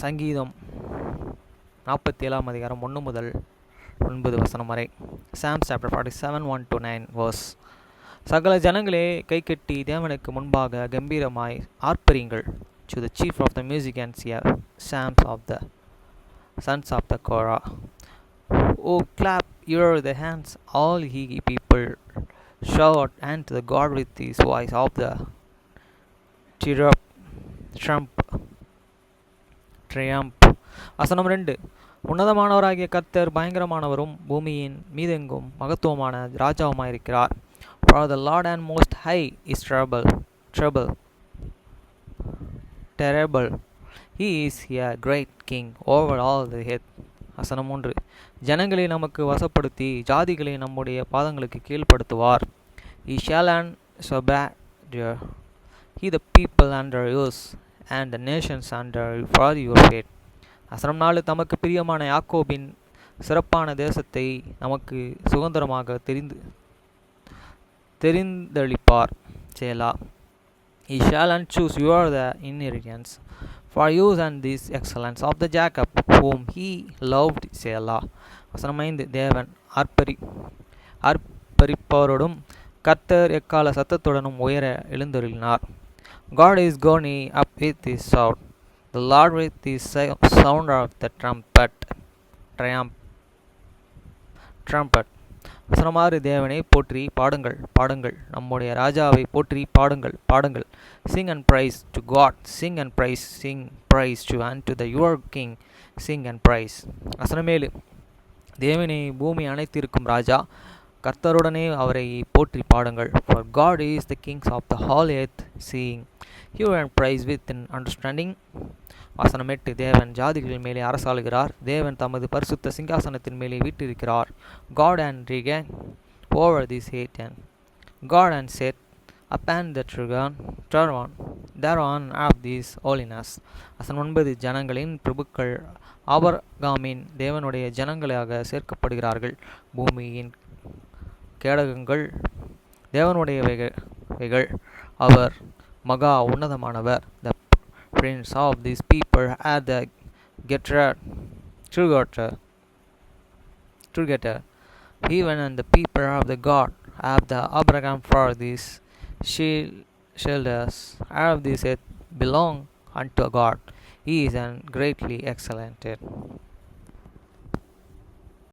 சங்கீதம் 47 அதிகாரம் 1 முதல் 9 வசனம் வரை. Psalms chapter 47 1 to 9 verse. சகல ஜனங்களே கைகட்டி தேவனுக்கு முன்பாக கம்பீரமாய் ஆர்ப்பரியுங்கள். To the chief of the musicians here, psalms of the sons of the Korah. Oh, clap your the hands, all ye people, shout unto the God with his voice of the triumph. வசனம் 2. உன்னதமானவராகிய கர்த்தர் பயங்கரமானவரும் பூமியின் மீதெங்கும் மகத்துவமான ராஜாவுமாயிருக்கிறார். For the Lord and most high is terrible. He is a great king over all the earth. வசனம் 3. ஜனங்களை நமக்கு வசப்படுத்தி ஜாதிகளை நம்முடைய பாதங்களுக்கு கீழ்ப்படுத்துவார். He shall and subdue he the people under yours and the nations under for your feet. வசனம் 4. தமக்கு பிரியமான யாக்கோபின் சிறப்பான தேசத்தை நமக்கு சுதந்திரமாக தெரிந்தளிப்பார். சேலா. He shall and choose you the inheritance for you and this excellence of the Jacob whom he loved. சேலா. வசனம் 5. தேவன் ஆர்ப்பரிப்பவரோடும் கர்த்தர் எக்கால சத்தத்துடனும் உயர எழுந்தருளினார். God is going up with his shout, the Lord with his sound of the trumpet. வசனம் 6. தேவனை போற்றி பாடுங்கள் பாடுங்கள், நம்முடைய ராஜாவை போற்றி பாடுங்கள் பாடுங்கள். Sing and praise to God, sing and praise, sing praise to unto the your king, sing and praise. வசனம் 7. தேவனை பூமி அனைத்திருக்கும் ராஜா, கர்த்தருடனே அவரை போற்றி பாடுங்கள். For God is the king of the whole earth, sing hear and praise with an understanding. வசனம் 8. தேவன் ஜாதிகளின் மேலே அரசாளுகிறார், தேவன் தமது பரிசுத்த சிங்காசனத்தின் மேலே வீற்றிருக்கிறார். God and reign over this earth, and God and set upon the throne thereon of this holiness. வசனம் 9. ஜனங்களின் பிரபுக்கள் ஆபிரகாமின் தேவனுடைய ஜனங்களாக சேர்க்கப்படுகிறார்கள். பூமியின் கேடகங்கள் தேவனுடையவைகள், அவர் மகா உன்னதமானவர். The prince of these people are the true getter, even and the people of the God of the Abraham for these shoulders of this earth belong unto God. He is greatly exalted.